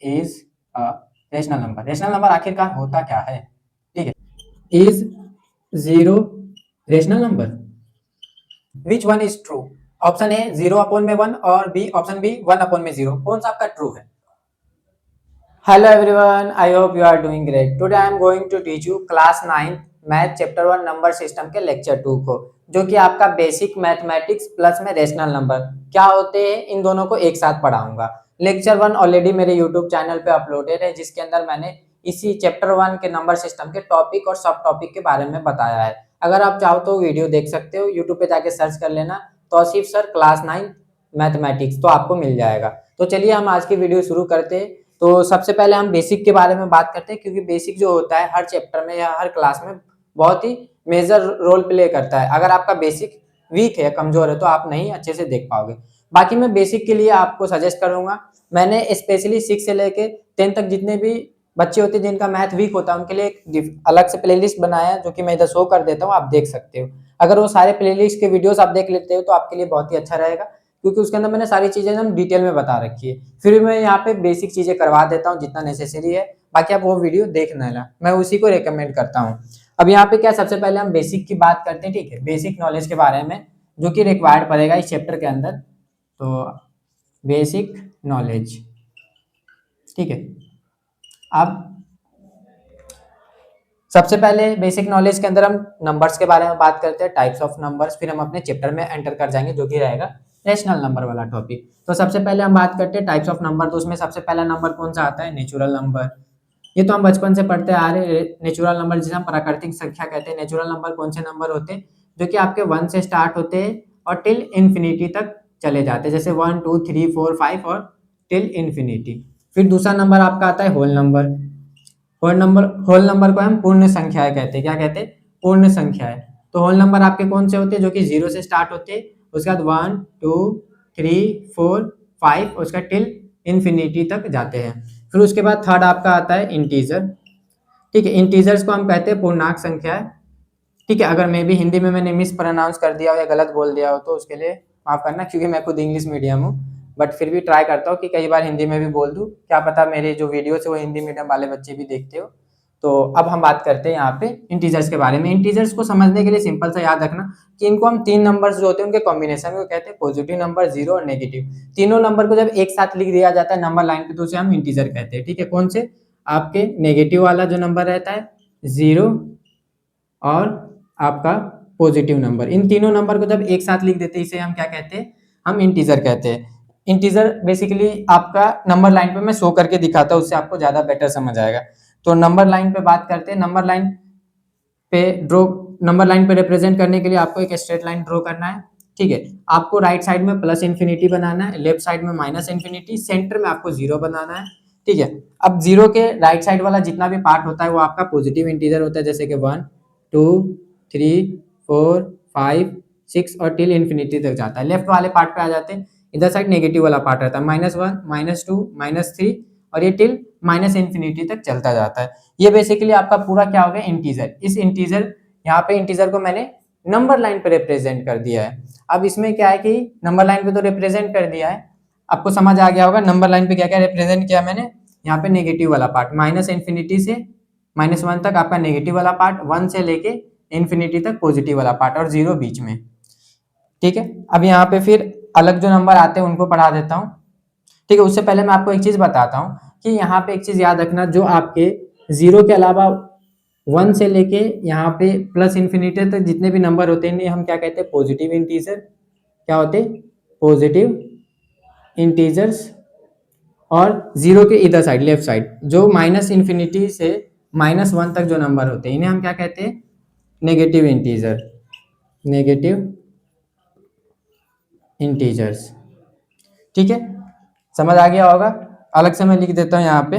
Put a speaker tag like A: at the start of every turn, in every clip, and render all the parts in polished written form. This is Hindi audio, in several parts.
A: Is a rational number. Rational number आखिरकार होता क्या है? ठीक है, is zero rational number? Which one is true? Option A 0/1 और बी ऑप्शन बी 1/0। कौन सा आपका ट्रू है? Hello everyone, I hope you are doing great. Today I am going to teach you class 9 math chapter 1 number system के लेक्चर 2 को, जो कि आपका बेसिक मैथमेटिक्स प्लस में रेशनल नंबर क्या होते हैं इन दोनों को एक साथ पढ़ाऊंगा। लेक्चर 1 ऑलरेडी मेरे यूट्यूब चैनल पे अपलोडेड है, जिसके अंदर मैंने इसी चैप्टर 1 के नंबर सिस्टम के टॉपिक और सब टॉपिक के बारे में बताया है। अगर आप चाहो तो वीडियो देख सकते हो, यूट्यूब पे जाके सर्च कर लेना तौसीफ सर क्लास 9 मैथमेटिक्स, तो आपको मिल जाएगा। तो चलिए हम आज की वीडियो शुरू करते हैं। तो सबसे पहले हम बेसिक के बारे में बात करते हैं, क्योंकि बेसिक जो होता है हर चैप्टर में या हर क्लास में बहुत ही मेजर रोल प्ले करता है। अगर आपका बेसिक वीक है, कमजोर है, तो आप नहीं अच्छे से देख पाओगे। बाकी मैं बेसिक के लिए आपको सजेस्ट करूंगा, मैंने स्पेशली 6 से लेके 10 तक जितने भी बच्चे होते हैं जिनका मैथ वीक होता है उनके लिए एक अलग से प्लेलिस्ट बनाया है, जो कि मैं इधर शो कर देता हूँ, आप देख सकते हो। अगर वो सारे प्लेलिस्ट के वीडियोस आप देख लेते हो तो आपके लिए बहुत ही अच्छा रहेगा, क्योंकि उसके अंदर मैंने सारी चीजें एकदम डिटेल में बता रखी है। फिर मैं यहाँ पे बेसिक चीजें करवा देता हूँ जितना नेसेसरी है, बाकी आप वो वीडियो देखना है, मैं उसी को रेकमेंड करता हूँ। अब यहाँ पे क्या, सबसे पहले हम बेसिक की बात करते हैं, ठीक है, बेसिक नॉलेज के बारे में जो कि रिक्वायर्ड पड़ेगा इस चैप्टर के अंदर। तो बेसिक नॉलेज, ठीक है। अब सबसे पहले बेसिक नॉलेज के अंदर हम नंबर्स के बारे में बात करते हैं, टाइप्स ऑफ नंबर्स, फिर हम अपने चैप्टर में एंटर कर जाएंगे जो कि रहेगा रेशनल नंबर वाला टॉपिक। तो सबसे पहले हम बात करते हैं टाइप्स ऑफ नंबर। तो उसमें सबसे पहला नंबर कौन सा आता है? Natural number. ये तो हम बचपन से पढ़ते आ रहे हैं। नेचुरल नंबर जिसे हम प्राकृतिक संख्या कहते हैं। नेचुरल नंबर कौन से नंबर होते हैं? जो कि आपके 1 से स्टार्ट होते हैं और टिल इन्फिनिटी तक चले जाते हैं, जैसे 1 2 3 4 5 और टिल इन्फिनिटी। फिर दूसरा नंबर आपका आता है होल नंबर। होल नंबर को हम पूर्ण संख्याएं कहते हैं। क्या कहते हैं? पूर्ण संख्याएं। तो होल नंबर आपके कौन से होते हैं? जो कि 0 से स्टार्ट होते हैं, उसके बाद 1 2 3 4 5, उसका टिल इन्फिनिटी तक जाते हैं। फिर उसके बाद थर्ड आपका आता है इंटीजर। ठीक है, इंटीजर्स को हम कहते हैं पूर्णांक संख्याएं। ठीक है, अगर मैं भी हिंदी में मैंने मिस प्रोनाउंस कर दिया हो या गलत बोल दिया हो तो उसके लिए माफ करना, क्योंकि मैं खुद इंग्लिश मीडियम हूँ। बट फिर भी ट्राई करता हूँ कि कई बार हिंदी में भी बोल दूँ, क्या पता मेरे जो वीडियो है वो हिंदी मीडियम वाले बच्चे भी देखते हो। तो अब हम बात करते हैं यहाँ पे इंटीजर्स के बारे में। इंटीजर्स को समझने के लिए सिंपल सा याद रखना कि इनको हम 3 नंबर्स जो होते हैं उनके कॉम्बिनेशन को कहते हैं पॉजिटिव नंबर, जीरो और नेगेटिव। तीनों नंबर को जब एक साथ लिख दिया जाता है नंबर लाइन पे तो उसे हम इंटीजर कहते हैं। ठीक है, कौन से? आपके नेगेटिव वाला जो नंबर रहता है, जीरो, और आपका पॉजिटिव नंबर, इन तीनों नंबर को जब एक साथ लिख देते हैं इसे हम क्या कहते हैं? हम इंटीजर कहते हैं। इंटीजर बेसिकली आपका नंबर लाइन पे मैं शो करके दिखाता हूँ, उससे आपको ज्यादा बेटर समझ आएगा। तो नंबर लाइन पे बात करते हैं। नंबर लाइन पे रिप्रेजेंट करने के लिए आपको एक स्ट्रेट लाइन ड्रॉ करना है। ठीक है, आपको राइट साइड में प्लस इन्फिनिटी बनाना है, लेफ्ट साइड में माइनस इन्फिनिटी, सेंटर में आपको जीरो बनाना है। ठीक है, अब जीरो के राइट साइड वाला जितना भी पार्ट होता है वो आपका पॉजिटिव इंटीजर होता है, जैसे कि 1 2 3 4 5 6 और टिल इन्फिनिटी तक जाता है। लेफ्ट वाले पार्ट पे आ जाते हैं, इधर साइड नेगेटिव वाला पार्ट रहता है, -1 -2 -3, और ये टिल माइनस इन्फिनिटी तक चलता जाता है। ये बेसिकली आपका पूरा क्या हो गया? इंटीजर। इस इंटीजर, यहाँ पे इंटीजर को मैंने नंबर लाइन पे रिप्रेजेंट कर दिया है। अब इसमें क्या है कि नंबर लाइन पे तो रिप्रेजेंट कर दिया है, आपको समझ आ गया होगा नंबर लाइन पे क्या क्या रिप्रेजेंट किया मैंने। यहाँ पे नेगेटिव वाला पार्ट, माइनस इन्फिनिटी से -1 तक आपका नेगेटिव वाला पार्ट, 1 से लेके इन्फिनिटी तक पॉजिटिव वाला पार्ट, और जीरो बीच में। ठीक है, अब यहाँ पे फिर अलग जो नंबर आते हैं उनको पढ़ा देता हूँ। ठीक है, उससे पहले मैं आपको एक चीज बताता हूँ कि यहाँ पे एक चीज याद रखना, जो आपके जीरो के अलावा 1 से लेके यहाँ पे प्लस इन्फिनिटी तक जितने भी नंबर होते हैं हम क्या कहते हैं? Positive integer. क्या होते हैं? Positive integers. और जीरो के इधर साइड, लेफ्ट साइड, जो माइनस इन्फिनिटी से -1 तक जो नंबर होते हैं इन्हें हम क्या कहते हैं? Negative integer. Negative integers. ठीक है, समझ आ गया होगा। अलग से मैं लिख देता हूँ यहाँ पे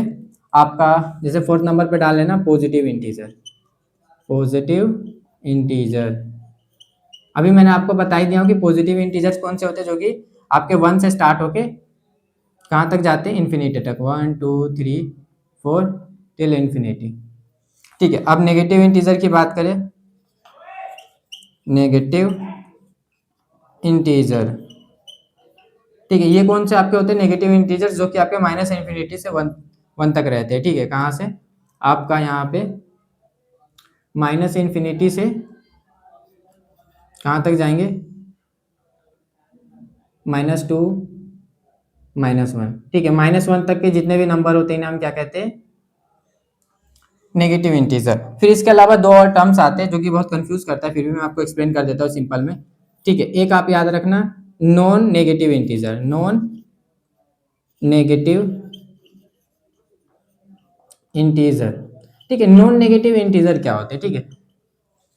A: आपका, जैसे फोर्थ नंबर पे डाल लेना पॉजिटिव इंटीजर। Positive integer. अभी मैंने आपको बता ही दिया हूँ कि पॉजिटिव इंटीजर्स कौन से होते हैं, जो कि आपके 1 से स्टार्ट होके कहाँ तक जाते हैं? इन्फिनिटी तक, 1 2 3 4 टिल इन्फिनिटी। ठीक है, अब नेगेटिव इंटीजर की बात करें। नेगेटिव इंटीजर ठीक है, ये कौन से आपके होते हैं नेगेटिव इंटीजर्स जो कि आपके माइनस इन्फिनिटी से वन तक रहते हैं। ठीक है, कहाँ से आपका यहाँ पे माइनस इन्फिनिटी से कहाँ तक जाएंगे, -2 -1। ठीक है, -1 तक के जितने भी नंबर होते हैं इन्हें हम क्या कहते हैं, नेगेटिव इंटीजर। फिर इसके अलावा दो और टर्म्स आते हैं जो कि बहुत कंफ्यूज करता है, फिर भी मैं आपको एक्सप्लेन कर देता हूँ सिंपल में। ठीक है, एक आप याद रखना, non negative integer, non negative integer. ठीक है, नॉन नेगेटिव इंटीजर क्या होते हैं, ठीक है,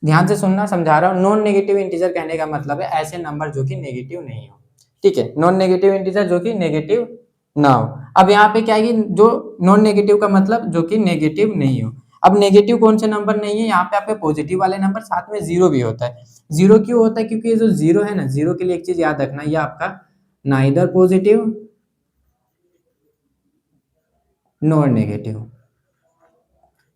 A: ध्यान से सुनना, समझा रहा हूँ। नॉन नेगेटिव इंटीजर कहने का मतलब है ऐसे नंबर जो कि नेगेटिव नहीं हो। ठीक है, नॉन नेगेटिव इंटीजर जो कि नेगेटिव ना हो। अब यहाँ पे क्या है कि जो नॉन नेगेटिव का मतलब जो कि नेगेटिव नहीं हो। अब नेगेटिव कौन से नंबर नहीं है, यहाँ पे आपके पॉजिटिव वाले नंबर, साथ में जीरो भी होता है। जीरो क्यों होता है, क्योंकि ये जो जीरो है ना, जीरो के लिए एक चीज याद रखना, ये आपका नाइदर पॉजिटिव नॉर नेगेटिव,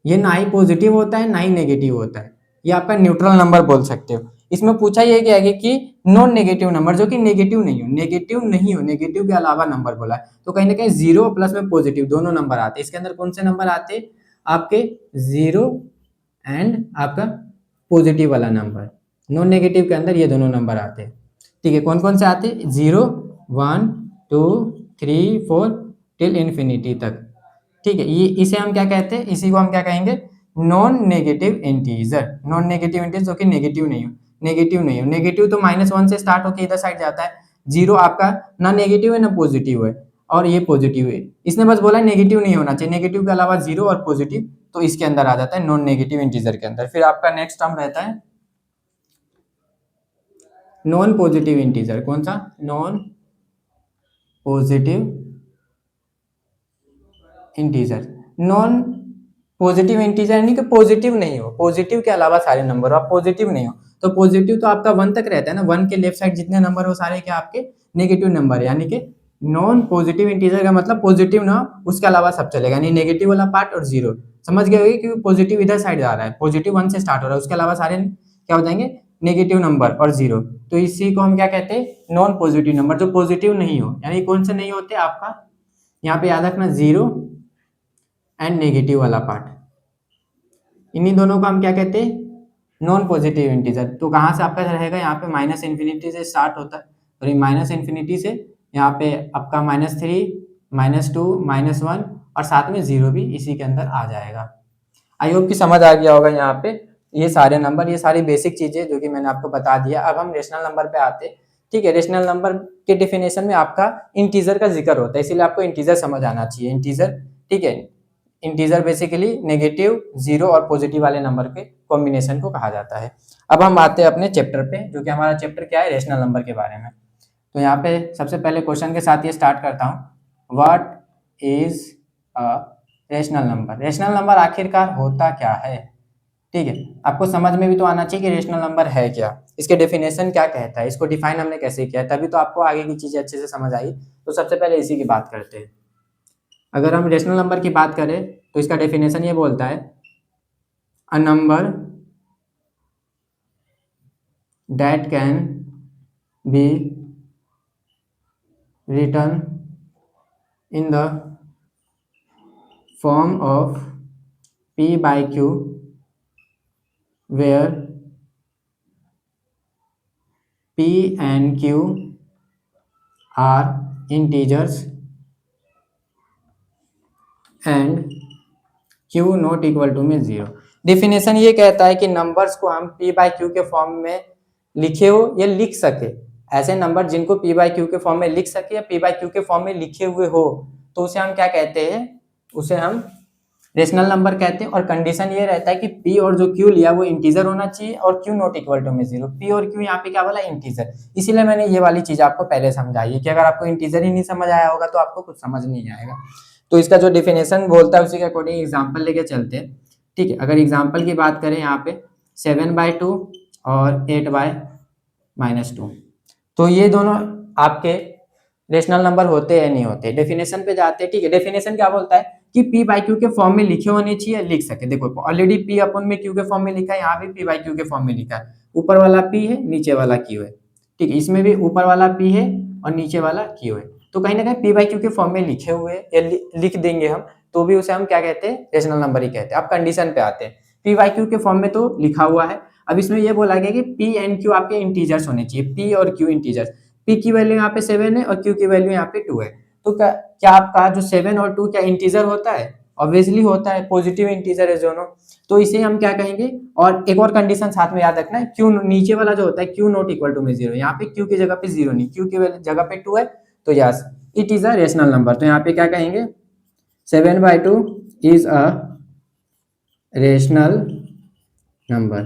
A: ये ना ही पॉजिटिव होता है ना ही नेगेटिव होता है, ये आपका न्यूट्रल नंबर बोल सकते हो। इसमें पूछा ये गया है कि नॉन नेगेटिव नंबर जो कि नेगेटिव नहीं हो, नेगेटिव नहीं हो, नेगेटिव के अलावा नंबर बोला है, तो कहीं ना कहीं जीरो प्लस में पॉजिटिव दोनों नंबर आते हैं। इसके अंदर कौन से नंबर आते हैं, आपके जीरो एंड आपका पॉजिटिव वाला नंबर। नॉन नेगेटिव के अंदर ये दोनों नंबर आते हैं। ठीक है, कौन कौन से आते हैं, 0 1 2 3 4 टिल इन्फिनिटी तक। ठीक है, ये इसे हम क्या कहते हैं, इसी को हम क्या कहेंगे, non negative integer. Non negative integer जो कि नेगेटिव नहीं हो, नेगेटिव नहीं हो, नेगेटिव तो -1 से स्टार्ट होकर इधर साइड जाता है। जीरो आपका ना नेगेटिव है ना पॉजिटिव है, और ये पॉजिटिव है। इसने बस बोला नेगेटिव नहीं होना चाहिए, नेगेटिव के अलावा जीरो और पॉजिटिव, तो इसके अंदर आ जाता है नॉन नेगेटिव इंटीजर के अंदर। फिर आपका नेक्स्ट टर्म रहता है नॉन पॉजिटिव इंटीजर। कौन सा, non positive integer. Non positive integer यानी कि पॉजिटिव नहीं हो, पॉजिटिव के अलावा सारे नंबर हो, आप पॉजिटिव नहीं हो, तो पॉजिटिव तो आपका 1 तक रहता है ना, 1 के लेफ्ट साइड जितने नंबर हो सारे क्या आपके नेगेटिव नंबर है। यानी कि नॉन पॉजिटिव इंटीजर का मतलब पॉजिटिव ना हो, उसके अलावा सब चलेगा, यानी नेगेटिव वाला पार्ट और जीरो। समझ गए होंगे, क्योंकि पॉजिटिव इधर साइड जा रहा है, पॉजिटिव 1 से स्टार्ट हो रहा है, उसके अलावा सारे क्या हो जाएंगे, नेगेटिव नंबर और जीरो। तो इसी को हम क्या कहते हैं, नॉन पॉजिटिव नंबर, जो पॉजिटिव नहीं हो। यानी कौन से नहीं होते आपका, यहाँ पे याद रखना, जीरो एंड नेगेटिव वाला पार्ट, इन्हीं दोनों को हम क्या कहते हैं, नॉन पॉजिटिव इंटीजर। तो कहाँ से आपका रहेगा, यहाँ पे माइनस इन्फिनिटी से स्टार्ट होता है, और माइनस इन्फिनिटी से यहाँ पे आपका -3 -2 -1 और साथ में जीरो भी इसी के अंदर आ जाएगा। आई होप कि समझ आ गया होगा यहाँ पे, ये सारे नंबर, ये सारी बेसिक चीजें जो कि मैंने आपको बता दिया। अब हम रेशनल नंबर पे आते हैं। ठीक है, रेशनल नंबर के डिफिनेशन में आपका इंटीजर का जिक्र होता है, इसीलिए आपको इंटीजर समझ आना चाहिए, इंटीजर। ठीक है, इंटीजर बेसिकली नेगेटिव, जीरो और पॉजिटिव वाले नंबर के कॉम्बिनेशन को कहा जाता है। अब हम आते हैं अपने चैप्टर पे, जो कि हमारा चैप्टर क्या है, रेशनल नंबर के बारे में। तो यहाँ पे सबसे पहले क्वेश्चन के साथ ये स्टार्ट करता हूँ, what is a rational number. Rational number आखिरकार होता क्या है। ठीक है, आपको समझ में भी तो आना चाहिए कि रेशनल नंबर है क्या, इसके डेफिनेशन क्या कहता है, इसको डिफाइन हमने कैसे किया है, तभी तो आपको आगे की चीजें अच्छे से समझ आई। तो सबसे पहले इसी की बात करते हैं। अगर हम रेशनल नंबर की बात करें तो इसका डेफिनेशन ये बोलता है, a number that can be written in the form of p/q where p and q are integers and q not equal to में 0। डिफिनेशन ये कहता है कि नंबर्स को हम p/q के फॉर्म में लिखे हो या लिख सके, ऐसे नंबर जिनको p/q के फॉर्म में लिख सके या p/q के फॉर्म में लिखे हुए हो, तो उसे हम क्या कहते हैं, उसे हम रेशनल नंबर कहते हैं। और कंडीशन ये रहता है कि p और जो q लिया वो इंटीजर होना चाहिए और q नॉट इक्वल टू में 0। p और q यहाँ पे क्या बोला, इंटीजर। इसीलिए मैंने ये वाली चीज आपको पहले समझाई है कि अगर आपको इंटीजर ही नहीं समझ आया होगा तो आपको कुछ समझ नहीं आएगा। तो इसका जो डिफिनेशन बोलता है उसी के अकॉर्डिंग एग्जाम्पल लेके चलते हैं। ठीक है, अगर एग्जाम्पल की बात करें यहाँ पे 7/2 और 8/-2, तो ये दोनों आपके रेशनल नंबर होते हैं नहीं होते। डेफिनेशन पे जाते हैं। ठीक है, डेफिनेशन क्या बोलता है कि p/q के फॉर्म में लिखे होने चाहिए, लिख सके। देखो ऑलरेडी p अपन में q के फॉर्म में लिखा है, यहाँ भी p/q के फॉर्म में लिखा है। ऊपर वाला p है, नीचे वाला q है। ठीक है, इसमें भी ऊपर वाला p है और नीचे वाला क्यू है। तो कहीं ना कहीं पी बाई क्यू के फॉर्म में लिखे हुए या लिख देंगे हम, तो भी उसे हम क्या कहते हैं, रेशनल नंबर ही कहते हैं। अब कंडीशन पे आते हैं, पी बाई क्यू के फॉर्म में तो लिखा हुआ है। अब इसमें ये बोला गया कि पी एंड क्यू आपके इंटीजर्स होने चाहिए, पी और क्यू इंटीजर्स। पी की वैल्यू यहाँ पे 7 है और क्यू की वैल्यू यहाँ पे 2 है। तो क्या आपका जो 7 और 2 क्या इंटीजर होता है? ऑब्वियसली होता है, पॉजिटिव इंटीजर है दोनों। तो इसे हम क्या कहेंगे, और एक और कंडीशन साथ में याद रखना है, क्यू नीचे वाला जो होता है क्यू नॉट इक्वल टू में 0, यहाँ पे क्यू की जगह पे 0 नहीं, क्यू की जगह पे 2 है, तो yes it is a rational number. तो यहाँ पे क्या कहेंगे, 7/2 इज अ रेशनल नंबर।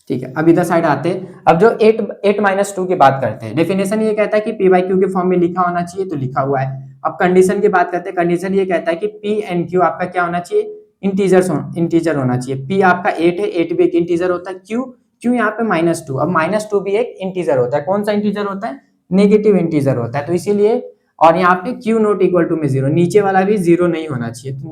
A: ठीक है, अब इधर साइड आते हैं। अब जो 8 - 2 की बात करते हैं, डेफिनेशन ये कहता है कि पी बाई क्यू के फॉर्म में लिखा होना चाहिए, तो लिखा हुआ है। अब कंडीशन की बात करते हैं, कंडीशन ये कहता है कि पी एंड क्यू आपका क्या होना चाहिए, इंटीजर होना चाहिए। पी आपका 8 है, 8 भी एक इंटीजर होता है। क्यू यहाँ पे -2, अब -2 भी एक इंटीजर होता है। कौन सा इंटीजर होता है? नेगेटिव इंटीजर होता है। तो इसीलिए, और यहाँ पे क्यू नॉट इक्वल टू में 0, नीचे वाला भी 0 नहीं होना चाहिए। तो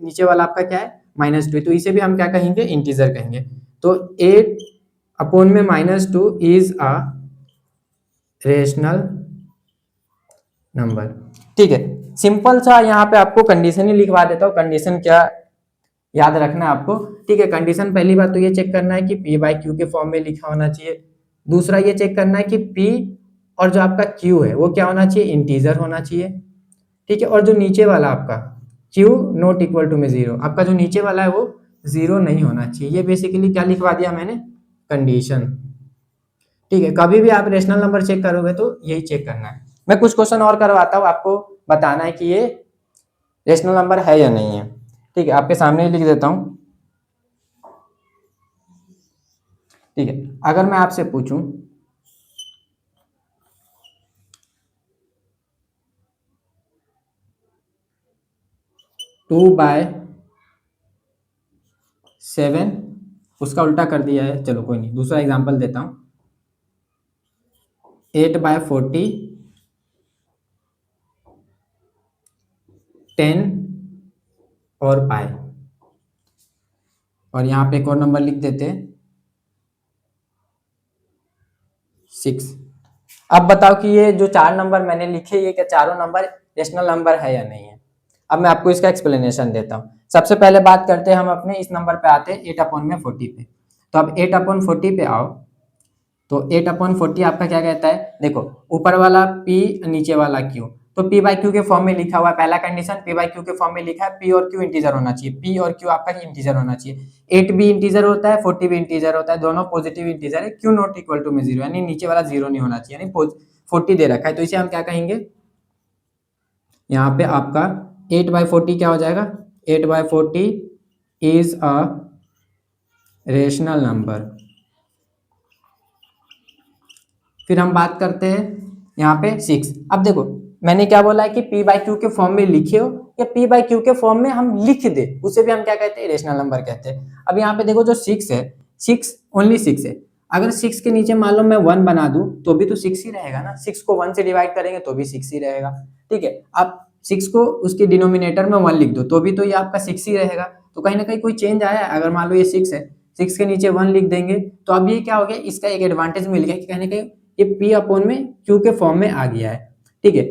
A: नीचे वाला आपका क्या है, -2, तो इसे भी हम क्या कहेंगे, इंटीजर कहेंगे। तो 8/-2 इज अ रेशनल नंबर। ठीक है, सिंपल सा यहाँ पे आपको कंडीशन ही लिखवा देता हूँ। कंडीशन क्या याद रखना है आपको, ठीक है। कंडीशन पहली बात तो ये चेक करना है कि पी बाई क्यू के फॉर्म में लिखा होना चाहिए। दूसरा ये चेक करना है कि पी और जो आपका क्यू है वो क्या होना चाहिए, इंटीजर होना चाहिए। ठीक है, और जो नीचे वाला आपका क्यू नॉट इक्वल टू में 0, आपका जो नीचे वाला है वो 0 नहीं होना चाहिए। ये बेसिकली क्या लिखवा दिया मैंने, कंडीशन। ठीक है, कभी भी आप रेशनल नंबर चेक करोगे तो यही चेक करना है। मैं कुछ क्वेश्चन और करवाता हूँ, आपको बताना है कि ये रेशनल नंबर है या नहीं है। ठीक है, आपके सामने ही लिख देता हूँ। ठीक है, अगर मैं आपसे पूछूं 2/7, उसका उल्टा कर दिया है, चलो कोई नहीं, दूसरा एग्जांपल देता हूं। 8/40, 10 और पाई, और यहाँ पे एक और नंबर लिख देते हैं 6। अब बताओ कि ये जो 4 नंबर मैंने लिखे, ये क्या चारों नंबर रेशनल नंबर है या नहीं है। अब मैं आपको इसका एक्सप्लेनेशन देता हूँ। सबसे पहले बात करते हैं हम अपने इस नंबर पे आते हैं 8/40 पे। तो अब 8/40 पे आओ, तो 8/40 आपका क्या कहता है, देखो ऊपर वाला P नीचे वाला Q, तो P बाई Q के फॉर्म में लिखा हुआ है। पहला कंडीशन P बाई Q के फॉर्म में लिखा है, P और Q इंटीजर होना चाहिए। P और Q आपका इंटीजर होना चाहिए। 8 भी इंटीजर होता है, 40 भी इंटीजर होता है, दोनों पॉजिटिव इंटीजर है। Q नॉट इक्वल टू में 0, यानी नीचे वाला 0 नहीं होना चाहिए, यानी 40 दे रखा है, तो इसे हम क्या कहेंगे, यहाँ पे आपका 8/40 क्या हो जाएगा, 8/40 इज अ रेशनल नंबर। फिर हम बात करते हैं यहाँ पे 6। अब देखो मैंने क्या बोला है कि P बाई क्यू के फॉर्म में लिखे हो या P बाई क्यू के फॉर्म में हम लिख दे, उसे भी हम क्या कहते हैं, रेशनल नंबर कहते हैं। अब यहाँ पे देखो जो 6 है, 6 ओनली 6 है। अगर 6 के नीचे मान लो मैं 1 बना दूं तो भी तो 6 ही रहेगा ना, 6 को 1 से डिवाइड करेंगे तो भी 6 ही रहेगा। ठीक है, अब 6 को उसके डिनोमिनेटर में 1 लिख दो तो भी तो ये आपका 6 ही रहेगा। तो कहीं ना कहीं कोई चेंज आया है। अगर मान लो ये 6 है, 6 के नीचे 1 लिख देंगे, तो अब ये क्या हो गया, इसका एक एडवांटेज मिल गया कि कहीं ना कहीं ये P अपॉन में Q के फॉर्म में आ गया है। ठीक है,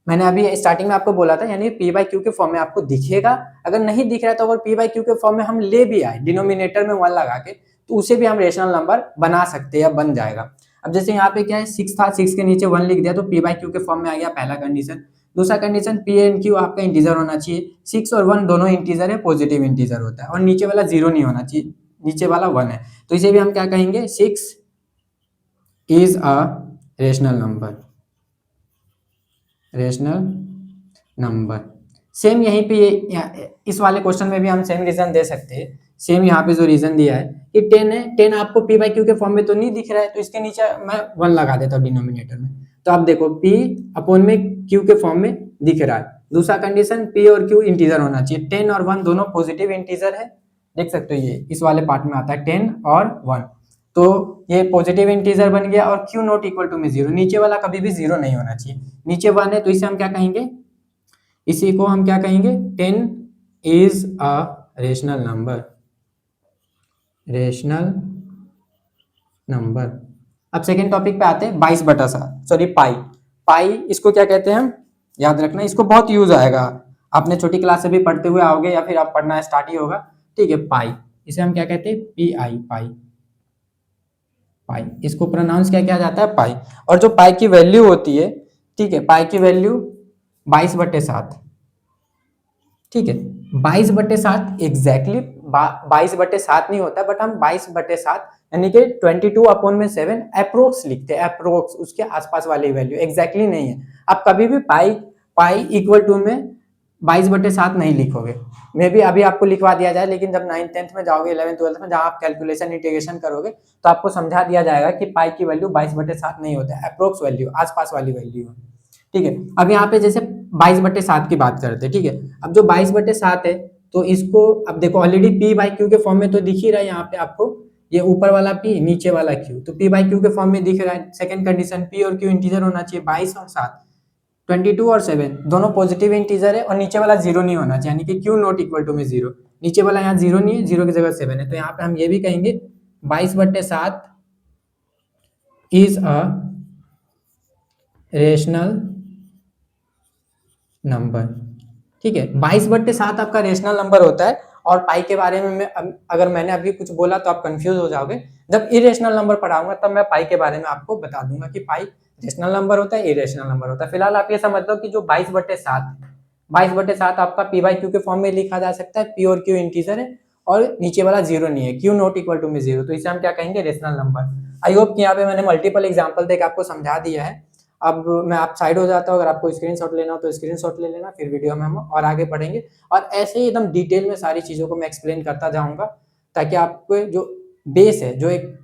A: मैंने अभी स्टार्टिंग में आपको बोला था, यानी P बाई Q के फॉर्म में आपको दिखेगा। अगर नहीं दिख रहा है तो अगर P बाई Q के फॉर्म में हम ले भी आए डिनोमिनेटर में 1 लगा के, तो उसे भी हम रेशनल नंबर बना सकते हैं या बन जाएगा। अब जैसे यहाँ पे क्या है, 6 था, 6 के नीचे 1 लिख दिया तो P बाई Q के फॉर्म में आ गया, पहला कंडीशन। दूसरा कंडीशन P एंड Q आपका इंटीजर होना चाहिए। 6 और 1 दोनों इंटीजर है, पॉजिटिव इंटीजर होता है, और नीचे वाला 0 नहीं होना चाहिए, नीचे वाला 1 है, तो इसे भी हम क्या कहेंगे, 6 is a rational number. Same यहीं पे इस वाले क्वेश्चन में भी हम सेम रीजन दे सकते हैं। सेम यहाँ पे जो रीजन दिया है कि 10 है, 10 आपको P बाई क्यू के फॉर्म में तो नहीं दिख रहा है, तो इसके नीचे मैं 1 लगा देता हूँ डिनोमिनेटर में, तो आप देखो P अपॉन में Q के फॉर्म में दिख रहा है। दूसरा कंडीशन P और Q इंटीजर होना चाहिए। 10 और 1 दोनों पॉजिटिव इंटीजर है, देख सकते हो, ये इस वाले पार्ट में आता है 10 और 1, तो ये पॉजिटिव इंटीजर बन गया। और Q नॉट इक्वल टू में 0, नीचे वाला कभी भी 0 नहीं होना चाहिए, नीचे 1 है, तो इसे हम क्या कहेंगे, इसी को हम क्या कहेंगे, 10 इज अ रेशनल नंबर। अब सेकेंड टॉपिक पे आते हैं, 22/7, सॉरी पाई। पाई इसको क्या कहते हैं हम, याद रखना, इसको बहुत यूज आएगा, आपने छोटी क्लास से भी पढ़ते हुए आओगे या फिर आप पढ़ना स्टार्ट ही होगा, ठीक है। पाई, इसे हम क्या कहते हैं, पी आई, पाई, पाई, इसको प्रोनाउंस क्या किया जाता है, पाई। और जो पाई की वैल्यू होती है, ठीक है, पाई की वैल्यू 22/7, ठीक है। 22/7 एग्जैक्टली 22/7 नहीं होता, बट हम 22/7 यानी कि 22/7 अप्रोक्स लिखते हैं, अप्रोक्स उसके आसपास वाली वैल्यू, एग्जैक्टली नहीं है। आप कभी भी पाई पाई इक्वल टू में 22/7 नहीं लिखोगे, मे बी अभी आपको लिखवा दिया जाए, लेकिन जब 9th 10th में जाओगे, 11th 12th में, जहां आप कैलकुलेशन इंटीग्रेशन करोगे, तो आपको समझा दिया जाएगा कि पाई की वैल्यू 22/7 नहीं होता है, अप्रोक्स वैल्यू, आसपास वाली वैल्यू, ठीक है। अब यहाँ पे जैसे 22/7 की बात करते हैं, ठीक है। अब जो 22/7 है, तो इसको अब देखो ऑलरेडी पी बाई क्यू के फॉर्म में तो दिख ही रहा है यहाँ पे आपको, ये ऊपर वाला पी नीचे वाला क्यू, तो पी बाई क्यू के फॉर्म में दिख रहा है। सेकंड कंडीशन, पी और क्यू इंटीजर होना चाहिए, 22 और 7, 22 और 7 दोनों पॉजिटिव इंटीजर है, और नीचे वाला जीरो नहीं होना चाहिए, यानी कि क्यू नॉट इक्वल टू में जीरो, नीचे वाला यहाँ जीरो नहीं है, जीरो की जगह 7 है, तो यहाँ पे हम ये भी कहेंगे 22/7 इज अ रेशनल नंबर, ठीक है। 22/7 आपका रेशनल नंबर होता है। और पाई के बारे में अगर मैंने अभी कुछ बोला तो आप कंफ्यूज हो जाओगे, जब इरेशनल नंबर पढ़ाऊंगा तब मैं पाई के बारे में आपको बता दूंगा कि पाई रेशनल नंबर होता है, इरेशनल नंबर होता है। फिलहाल आप ये समझ लो कि जो 22/7 आपका पी बाई क्यू के फॉर्म में लिखा जा सकता है, पी और क्यू इंटीजर है, और नीचे वाला जीरो नहीं है, क्यू नॉट इक्वल टू में जीरो, तो इसे हम क्या कहेंगे, रेशनल नंबर। आई होप कि यहाँ पे मैंने मल्टीपल एग्जाम्पल देकर आपको समझा दिया है। अब मैं आप साइड हो जाता हूँ, अगर आपको स्क्रीनशॉट लेना हो तो स्क्रीनशॉट ले लेना, फिर वीडियो में हम और आगे बढ़ेंगे, और ऐसे ही एकदम डिटेल में सारी चीज़ों को मैं एक्सप्लेन करता जाऊंगा, ताकि आपको जो बेस है, जो एक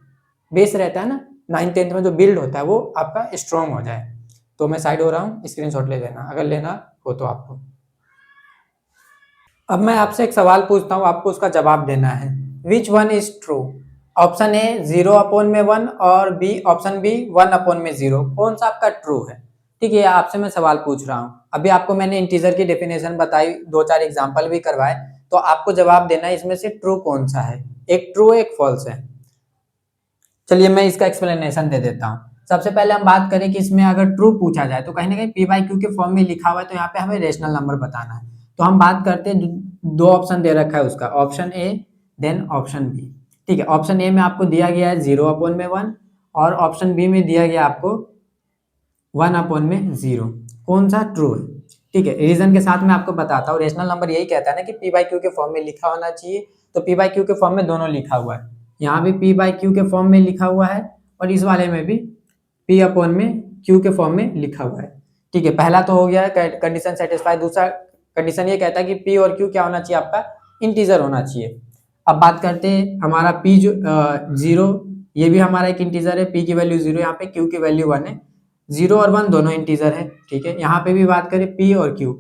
A: बेस रहता है ना 9th 10th में जो बिल्ड होता है, वो आपका स्ट्रॉन्ग हो जाए। तो मैं साइड हो रहा हूँ, स्क्रीनशॉट ले लेना अगर लेना हो तो आपको। अब मैं आपसे एक सवाल पूछता हूँ, आपको उसका जवाब देना है। Which one is true? Option A 0/1 और बी ऑप्शन बी 1/0, कौन सा आपका ट्रू है? ठीक है, आपसे मैं सवाल पूछ रहा हूँ, अभी आपको मैंने इंटीजर की डेफिनेशन बताई, 2-4 एग्जाम्पल भी करवाए, तो आपको जवाब देना है इसमें से ट्रू कौन सा है, एक ट्रू एक फॉल्स है। चलिए मैं इसका एक्सप्लेनेशन दे देता हूँ। सबसे पहले हम बात करें कि इसमें अगर ट्रू पूछा जाए तो कहीं ना कहीं पी बाई क्यू के फॉर्म में लिखा हुआ है, तो यहाँ पे हमें रेशनल नंबर बताना है। तो हम बात करते हैं, दो ऑप्शन दे रखा है उसका, option A then option B, ठीक है। ऑप्शन ए में आपको दिया गया है 0/1 और ऑप्शन बी में दिया गया आपको 1/0, कौन सा ट्रू है? ठीक है, रीजन के साथ मैं आपको बताता हूँ। रेशनल नंबर यही कहता है ना कि पी बाई क्यू के फॉर्म में लिखा होना चाहिए, तो पी बाई क्यू के फॉर्म में दोनों लिखा हुआ है, यहाँ भी पी बाई क्यू के फॉर्म में लिखा हुआ है, और इस वाले में भी पी अपॉन में क्यू के फॉर्म में लिखा हुआ है, ठीक है। पहला तो हो गया कंडीशन सेटिस्फाई। दूसरा कंडीशन ये कहता है कि पी और क्यू क्या होना चाहिए, आपका इंटीजर होना चाहिए। अब बात करते हैं हमारा पी जो 0, ये भी हमारा एक इंटीजर है, पी की वैल्यू 0, यहाँ पे क्यू की वैल्यू 1 है, 0 और 1 दोनों इंटीजर है, ठीक है। यहाँ पे भी बात करें पी और क्यू,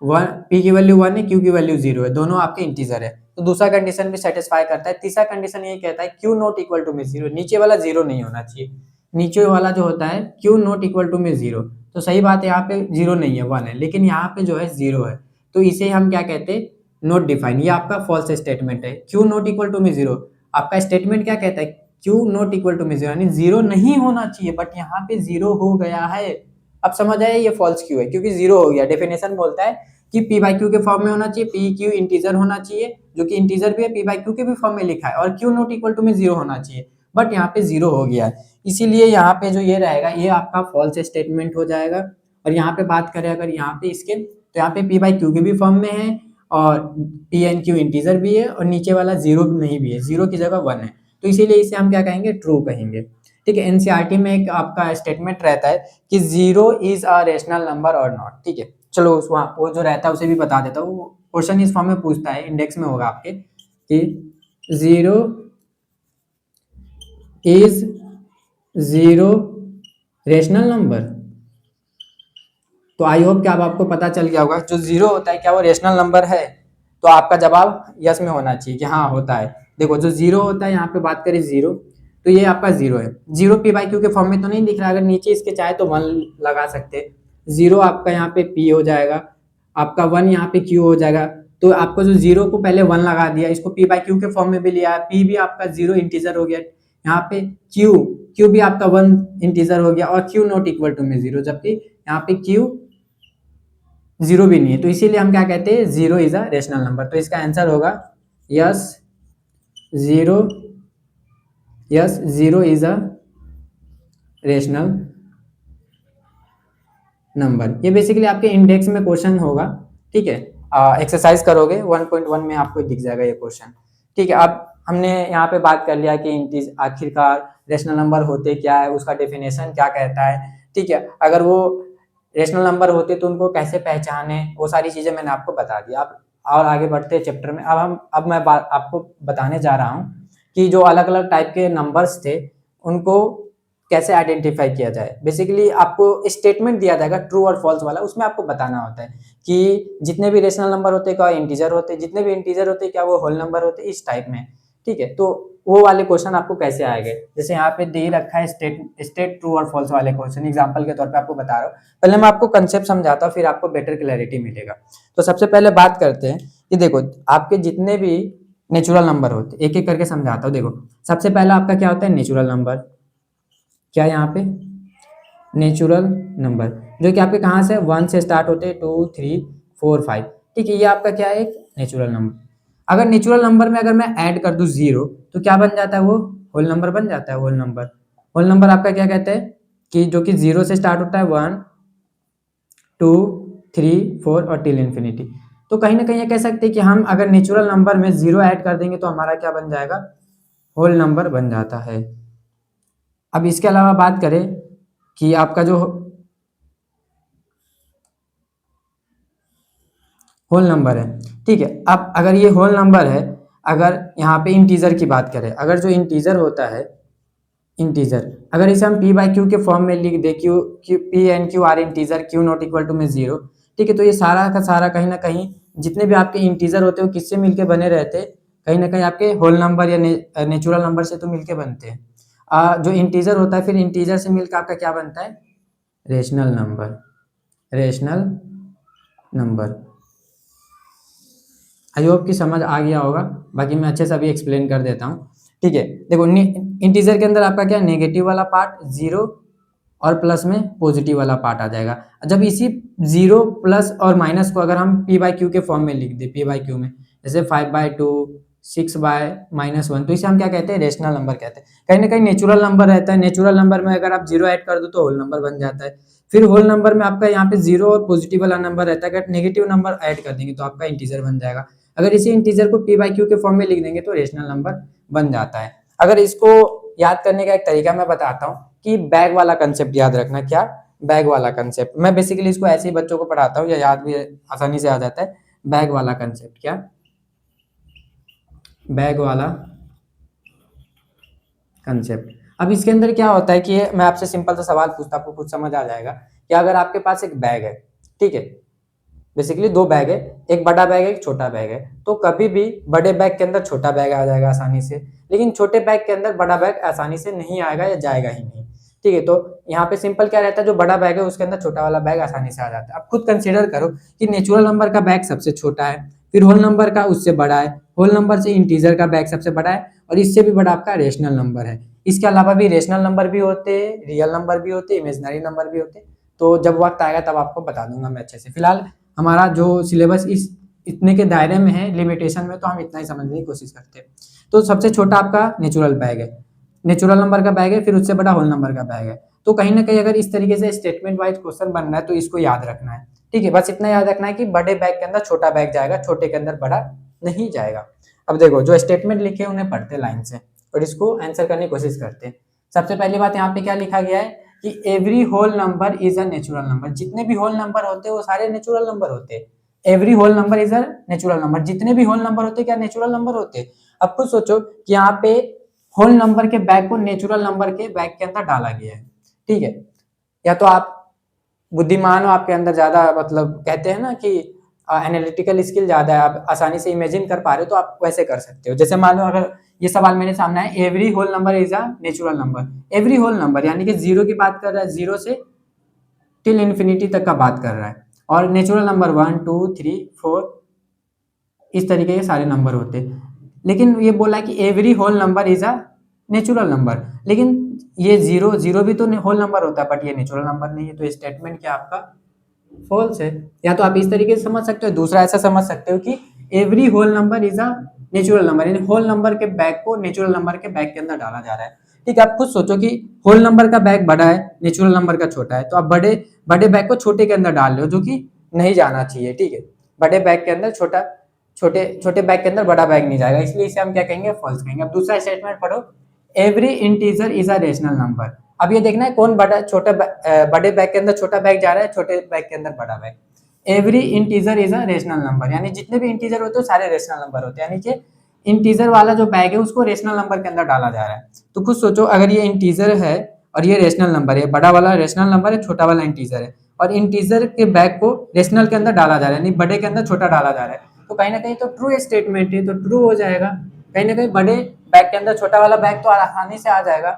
A: पी की वैल्यू 1 है, क्यू की वैल्यू 0 है, दोनों आपके इंटीजर है, तो दूसरा कंडीशन भी सेटिस्फाई करता है। तीसरा कंडीशन ये कहता है क्यू नॉट इक्वल टू में 0, नीचे वाला 0 नहीं होना चाहिए, नीचे वाला जो होता है क्यू नॉट इक्वल टू में 0, तो सही बात है, यहाँ पे 0 नहीं है 1 है, लेकिन यहाँ पे जो है 0 है, तो इसे हम क्या कहते हैं, नॉट डिफाइन। ये आपका फॉल्स स्टेटमेंट है। क्यू नॉट इक्वल टू में 0, आपका स्टेटमेंट क्या कहता है, क्यू नॉट इक्वल टू में 0 यानी 0 नहीं होना चाहिए, बट यहाँ पे 0 हो गया है। अब समझ आया ये फॉल्स क्यू है, क्योंकि 0 हो गया। डेफिनेशन बोलता है कि पी बाई क्यू के फॉर्म में होना चाहिए, पी क्यू इंटीजर होना चाहिए, जो कि इंटीजर भी है, पी बाई क्यू के भी फॉर्म में लिखा है, और क्यू नॉट इक्वल टू में 0 होना चाहिए, बट यहाँ पे 0 हो गया है, इसीलिए यहाँ पे जो ये रहेगा ये आपका फॉल्स स्टेटमेंट हो जाएगा। और यहाँ पे बात करें अगर यहाँ पे इसके, तो यहाँ पे पी बाई क्यू के भी फॉर्म में है, और पी एन क्यू इंटीजर भी है, और नीचे वाला 0 नहीं भी है, 0 की जगह 1 है, तो इसीलिए इसे हम क्या कहेंगे, ट्रू कहेंगे, ठीक है। एनसीईआरटी में एक आपका स्टेटमेंट रहता है कि 0 इज अ रेशनल नंबर और नॉट, ठीक है। चलो उस वहाँ वो जो रहता है उसे भी बता देता हूँ। क्वेश्चन इस फॉर्म में पूछता है, इंडेक्स में होगा आपके, कि 0 इज 0 रेशनल नंबर। तो आई होप कि अब आपको पता चल गया होगा जो 0 होता है क्या वो रेशनल नंबर है, तो आपका जवाब यस में होना चाहिए कि हाँ होता है। देखो जो 0 होता है, यहाँ पे बात करें 0, तो ये आपका 0 है। 0 पी बाई क्यू के फॉर्म में तो नहीं दिख रहा, अगर नीचे इसके चाहे तो 1 लगा सकते, 0 आपका यहाँ पे पी हो जाएगा, आपका 1 यहाँ पे क्यू हो जाएगा, तो आपको जो 0 को पहले 1 लगा दिया, इसको पी बाई क्यू के फॉर्म में भी लिया, पी भी आपका 0 इंटीजर हो गया, यहाँ पे क्यू भी आपका 1 इंटीजर हो गया, और क्यू नॉट इक्वल टू में 0, जबकि यहाँ पे क्यू जीरो भी नहीं है, तो इसीलिए हम क्या कहते हैं, zero is a rational number. तो इसका आंसर होगा yes zero, yes zero is a rational number. ये बेसिकली आपके इंडेक्स में क्वेश्चन होगा, ठीक है। एक्सरसाइज करोगे 1.1 में आपको दिख जाएगा ये क्वेश्चन, ठीक है। अब हमने यहाँ पे बात कर लिया कि आखिरकार रेशनल नंबर होते क्या है, उसका डेफिनेशन क्या कहता है, ठीक है। अगर वो रेशनल नंबर होते तो उनको कैसे पहचाने, वो सारी चीजें मैंने आपको बता दी। अब और आगे बढ़ते हैं चैप्टर में। अब मैं आपको बताने जा रहा हूँ कि जो अलग अलग टाइप के नंबर्स थे उनको कैसे आइडेंटिफाई किया जाए। बेसिकली आपको स्टेटमेंट दिया जाएगा ट्रू और फॉल्स वाला, उसमें आपको बताना होता है कि जितने भी रेशनल नंबर होते हैं क्या इंटीजर होते हैं, जितने भी इंटीजर होते हैं क्या वो होल नंबर होते हैं, इस टाइप में, ठीक है। तो वो वाले क्वेश्चन आपको कैसे आएंगे, जैसे यहाँ पे दे रखा है स्टेट ट्रू और फॉल्स वाले क्वेश्चन, एग्जांपल के तौर पे आपको बता रहा हूँ। पहले मैं आपको कंसेप्ट समझाता हूँ, फिर आपको बेटर क्लैरिटी मिलेगा। तो सबसे पहले बात करते हैं कि देखो आपके जितने भी नेचुरल नंबर होते हैं, एक एक करके समझाता हूँ। देखो सबसे पहला आपका क्या होता है, नेचुरल नंबर। क्या यहाँ पे नेचुरल नंबर, जो कि आपके कहाँ से 1 से स्टार्ट होते हैं, 2 3 4 5, ठीक है। ये आपका क्या है, एक नेचुरल नंबर। अगर नेचुरल नंबर में अगर मैं ऐड कर दूं जीरो, तो क्या बन जाता है, वो होल नंबर बन जाता है। होल नंबर, होल नंबर आपका क्या कहते हैं कि जो कि जीरो से स्टार्ट होता है, 1 2 3 4 और टिल इन्फिनिटी। तो कहीं ना कहीं ये कह सकते हैं कि हम अगर नेचुरल नंबर में जीरो ऐड कर देंगे तो हमारा क्या बन जाएगा, होल नंबर बन जाता है। अब इसके अलावा बात करें कि आपका जो होल नंबर है, ठीक है। अब अगर ये होल नंबर है, अगर यहाँ पे इंटीजर की बात करें, अगर जो इंटीजर होता है, इंटीजर अगर इसे हम p बाई क्यू के फॉर्म में लिख दे, Q Q P and Q are integer, Q not equal to में जीरो, ठीक है। तो ये सारा का सारा कहीं ना कहीं जितने भी आपके इंटीजर होते हैं वो किससे मिलके बने रहते हैं, कहीं ना कहीं आपके होल नंबर या नेचुरल नंबर से तो मिलके बनते हैं। जो इंटीजर होता है फिर इंटीजर से मिलकर आपका क्या बनता है, rational number. Rational number, I hope की समझ आ गया होगा, बाकी मैं अच्छे से अभी एक्सप्लेन कर देता हूँ, ठीक है। देखो इंटीजर के अंदर आपका क्या नेगेटिव वाला पार्ट जीरो और प्लस में पॉजिटिव वाला पार्ट आ जाएगा। जब इसी जीरो प्लस और माइनस को अगर हम पी बाई क्यू के फॉर्म में लिख दे, पी बाई क्यू में जैसे 5/2 6/-1, तो इसे हम क्या कहते हैं, रेशनल नंबर कहते हैं। कहीं ना कहीं नेचुरल नंबर रहता है, नेचुरल नंबर में अगर आप जीरो ऐड कर दो तो होल नंबर बन जाता है। फिर होल नंबर में आपका यहाँ पे जीरो और पॉजिटिव वाला नंबर रहता है, अगर नेगेटिव नंबर ऐड कर देंगे तो आपका इंटीजर बन जाएगा। अगर इसी इंटीजर को पी बाई क्यू के फॉर्म में लिख देंगे तो रेशनल नंबर बन जाता है। अगर इसको याद करने का एक तरीका मैं बताता हूँ कि बैग वाला कंसेप्ट याद रखना। क्या, बैग वाला कंसेप्ट। मैं बेसिकली इसको ऐसे ही बच्चों को पढ़ाता हूँ या याद भी आसानी से आ जाता है। बैग वाला कंसेप्ट, क्या, बैग वाला कंसेप्ट। अब इसके अंदर क्या होता है कि मैं आपसे सिंपल सा सवाल पूछता, आपको कुछ समझ आ जाएगा कि अगर आपके पास एक बैग है, ठीक है, बेसिकली दो बैग है, एक बड़ा बैग है एक छोटा बैग है, तो कभी भी बड़े बैग के अंदर छोटा बैग आ जाएगा आसानी से, लेकिन छोटे बैग के अंदर बड़ा बैग आसानी से नहीं आएगा या जाएगा ही नहीं, ठीक है। तो यहाँ पे सिंपल क्या रहता है, जो बड़ा बैग है उसके अंदर छोटा वाला बैग आसानी से आ जाता है। अब खुद कंसिडर करो कि नेचुरल नंबर का बैग सबसे छोटा है, फिर होल नंबर का उससे बड़ा है, होल नंबर से इंटीजर का बैग सबसे बड़ा है, और इससे भी बड़ा आपका रेशनल नंबर है। इसके अलावा भी रेशनल नंबर भी होते हैं, रियल नंबर भी होते हैं, इमेजिनरी नंबर भी होते हैं। तो जब वक्त आएगा तब आपको बता दूंगा मैं अच्छे से। फिलहाल हमारा जो सिलेबस इस इतने के दायरे में है, लिमिटेशन में, तो हम इतना ही समझने की कोशिश करते हैं। तो सबसे छोटा आपका नेचुरल बैग है, नेचुरल नंबर का बैग है, फिर उससे बड़ा होल नंबर का बैग है। तो कहीं ना कहीं अगर इस तरीके से स्टेटमेंट वाइज क्वेश्चन बन रहा है तो इसको याद रखना है, ठीक है। बस इतना याद रखना है कि बड़े बैग के अंदर छोटा बैग जाएगा, छोटे के अंदर बड़ा नहीं जाएगा। अब देखो जो स्टेटमेंट लिखे हैं उन्हें पढ़ते लाइन से और इसको आंसर करने की कोशिश करते हैं। सबसे पहली बात यहाँ पे क्या लिखा गया है कि every whole number is a natural number. जितने भी होल नंबर होते हैं वो सारे नेचुरल नंबर होते हैं। Every whole number is a natural number. जितने भी होल नंबर होते हैं क्या नेचुरल नंबर होते हैं। अब खुद सोचो कि यहाँ पे होल नंबर के बैग को नेचुरल नंबर के बैग के अंदर डाला गया है, ठीक है। या तो आप बुद्धिमान हो, आपके अंदर ज्यादा मतलब कहते हैं ना कि एनालिटिकल स्किल ज्यादा है, आप आसानी से इमेजिन कर पा रहे हो, तो आप वैसे कर सकते हो। जैसे मान लो अगर ये सवाल मेरे सामने है, every whole number is a natural number. Every whole number यानी कि जीरो की बात कर रहा है, जीरो से टिल इन्फिनिटी तक का बात कर रहा है, और नेचुरल नंबर 1 2 3 4 इस तरीके के सारे नंबर होते हैं। लेकिन ये बोला कि every whole number is a natural number, लेकिन ये जीरो जीरो भी तो होल नंबर होता है बट ये नेचुरल नंबर नहीं है, तो स्टेटमेंट क्या आपका फॉल्स है। या तो आप इस तरीके से समझ सकते हो, दूसरा ऐसा समझ सकते हो कि every whole number is a natural number, यानी होल नंबर के बैग को नेचुरल नंबर के बैग के अंदर डाला जा रहा है। ठीक है, आप खुद सोचो कि होल नंबर का बैग बड़ा है, नेचुरल नंबर का छोटा है, तो आप बड़े बड़े बैग को छोटे के अंदर डाल रहे हो, जो कि नहीं जाना चाहिए। ठीक है, बड़े बैग के अंदर छोटा, छोटे छोटे बैग के अंदर बड़ा बैग नहीं जाएगा, इसलिए इसे हम क्या कहेंगे, फॉल्स कहेंगे। अब दूसरा स्टेटमेंट पढ़ो, every integer is a rational number. अब ये देखना है कौन बड़ा, बड़े बैग के अंदर छोटा बैग जा रहा है, छोटे बैग के अंदर बड़ा bag. Every integer is a rational number, यानी जितने भी इंटीजर होते हैं सारे रेशनल नंबर होते हैं, यानी कि इंटीजर वाला जो बैग है उसको रेशनल नंबर के अंदर डाला जा रहा है। तो कुछ सोचो, अगर ये इंटीजर है और ये रेशनल नंबर है, बड़ा वाला रेशनल नंबर है, छोटा वाला इंटीजर है, और इंटीजर के बैग को रेशनल के अंदर डाला जा रहा है, यानी बड़े के अंदर छोटा डाला जा रहा है, तो कहीं ना कहीं तो ट्रू स्टेटमेंट है, तो ट्रू हो जाएगा। कहीं ना कहीं बड़े बैग के अंदर छोटा वाला बैग तो आसानी से आ जाएगा।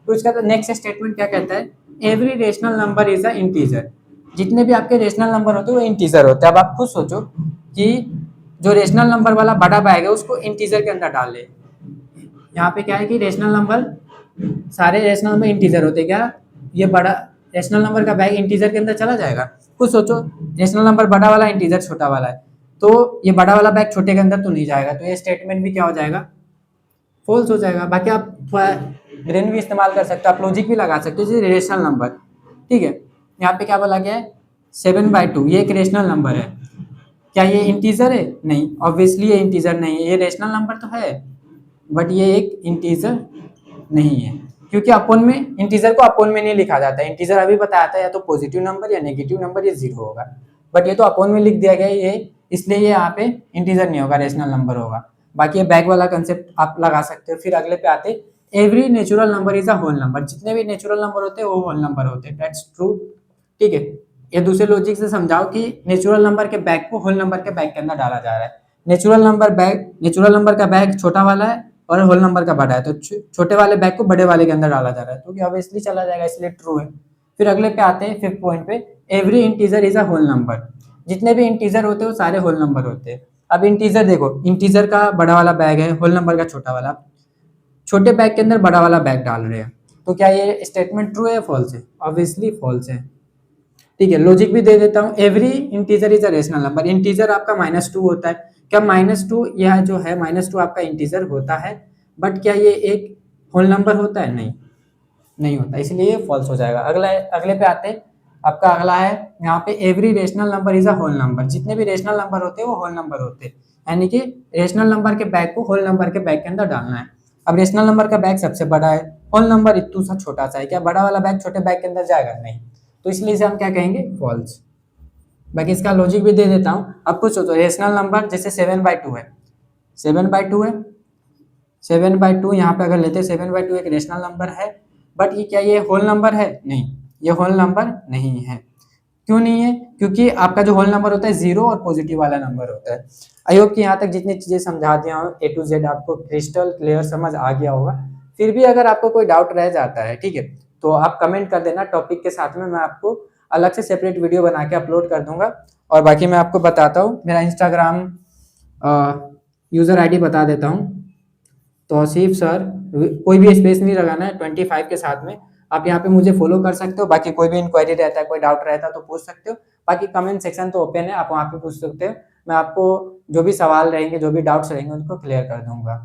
A: तो इसका तो नेक्स्ट स्टेटमेंट क्या कहता है, every rational number is a integer. जितने भी आपके रेशनल नंबर होते हैं वो इंटीजर होते हैं। अब आप खुद सोचो कि जो रेशनल नंबर वाला बड़ा बैग है उसको इंटीजर के अंदर डाल ले। यहाँ पे क्या है कि रेशनल नंबर, सारे रेशनल नंबर इंटीजर होते हैं, क्या ये बड़ा रेशनल नंबर का बैग इंटीजर के अंदर चला जाएगा? खुद सोचो, रेशनल नंबर बड़ा वाला, इंटीजर छोटा वाला है, तो ये बड़ा वाला बैग छोटे के अंदर तो नहीं जाएगा, तो ये स्टेटमेंट भी क्या हो जाएगा, फॉल्स हो जाएगा। बाकी आप ब्रेन भी इस्तेमाल कर सकते हो, आप लॉजिक भी लगा सकते हो, जैसे रेशनल नंबर। ठीक है, यहाँ पे क्या बोला गया है, 7/2 ये एक रेशनल नंबर है, क्या ये इंटीजर है? नहीं, ऑब्वियसली ये इंटीजर नहीं है, ये रेशनल नंबर तो है बट ये एक इंटीजर नहीं है, क्योंकि अपोन में, इंटीजर को अपोन में नहीं लिखा जाता है। इंटीजर अभी बताया था या तो पॉजिटिव नंबर या नेगेटिव नंबर या जीरो होगा, बट ये तो अपोन में लिख दिया गया है ये, इसलिए ये यहाँ पे इंटीजर नहीं होगा, रेशनल नंबर होगा। बाकी ये बैग वाला कंसेप्ट आप लगा सकते हो। फिर अगले पे आते, every natural number is a whole number. जितने भी नेचुरल नंबर होते हैं वो होल नंबर होते हैं, दैट्स ट्रू। ठीक है, ये दूसरे लॉजिक से समझाओ कि नेचुरल नंबर के बैग को होल नंबर के बैग के अंदर डाला जा रहा है। नेचुरल नंबर का बैग छोटा वाला है और होल नंबर का बड़ा है, तो छोटे वाले बैग को बड़े वाले के अंदर डाला जा रहा है, तो कि ऑब्वियसली चला जाएगा, इसलिए ट्रू है। फिर अगले पे आते हैं, फिफ्थ पॉइंट पे, every integer is a whole number. जितने भी इंटीजर होते हैं वो सारे होल नंबर होते हैं। अब इंटीजर देखो, इंटीजर का बड़ा वाला बैग है, होल नंबर का छोटा वाला, छोटे बैग के अंदर बड़ा वाला बैग डाल रहे हैं, तो क्या ये स्टेटमेंट ट्रू है या फॉल्स है? ऑब्वियसली फॉल्स है। ठीक है, लॉजिक भी दे देता हूँ, every integer is a rational number. Integer आपका -2 होता है, क्या -2 यह जो है -2 आपका इंटीजर होता है, बट क्या ये एक होल नंबर होता है? नहीं, नहीं होता, इसलिए ये फॉल्स हो जाएगा। अगले पे आते हैं, आपका अगला है यहाँ पे, every rational number is a whole number. जितने भी रेशनल नंबर होते हैं वो होल नंबर होते हैं, यानी कि रेशनल नंबर के बैग को होल नंबर के बैग के अंदर डालना है। अब रेशनल नंबर का बैग सबसे बड़ा है, होल नंबर इतना सा छोटा सा है, क्या बड़ा वाला बैग छोटे बैग के अंदर जाएगा? नहीं, तो इसलिए इसे हम क्या कहेंगे, फॉल्स। बाकी इसका लॉजिक भी दे देता हूँ। अब कुछ सोचो, रेशनल नंबर जैसे 7/2 है, 7/2 है, 7/2 यहाँ पे अगर लेते हैं, 7/2 एक रेशनल नंबर है, बट ये क्या ये होल नंबर है? नहीं, ये होल नंबर नहीं है। क्यों नहीं है? क्योंकि आपका जो होल नंबर होता है जीरो और पॉजिटिव वाला नंबर होता है। आई होप कि यहाँ तक जितनी चीजें समझा दिया हूँ A to Z आपको क्रिस्टल क्लियर समझ आ गया होगा। फिर भी अगर आपको कोई डाउट रह जाता है, ठीक है, तो आप कमेंट कर देना टॉपिक के साथ में, मैं आपको अलग से सेपरेट वीडियो बना के अपलोड कर दूंगा। और बाकी मैं आपको बताता हूँ, मेरा इंस्टाग्राम यूजर ID बता देता हूँ, तौसीफ सर, कोई भी स्पेस नहीं लगाना है, 25 के साथ में। आप यहाँ पे मुझे फॉलो कर सकते हो। बाकी कोई भी इंक्वायरी रहता है, कोई डाउट रहता है तो पूछ सकते हो। बाकी कमेंट सेक्शन तो ओपन है, आप वहाँ पे पूछ सकते हो, मैं आपको जो भी सवाल रहेंगे, जो भी डाउट्स रहेंगे उनको क्लियर कर दूंगा।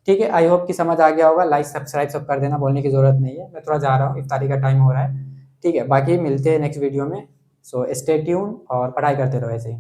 A: ठीक है, आई होप कि समझ आ गया होगा। लाइक सब्सक्राइब सब कर देना, बोलने की जरूरत नहीं है। मैं थोड़ा जा रहा हूँ, इफ्तारी का टाइम हो रहा है। ठीक है, बाकी मिलते हैं नेक्स्ट वीडियो में। सो स्टे ट्यून और पढ़ाई करते रहो ऐसे ही।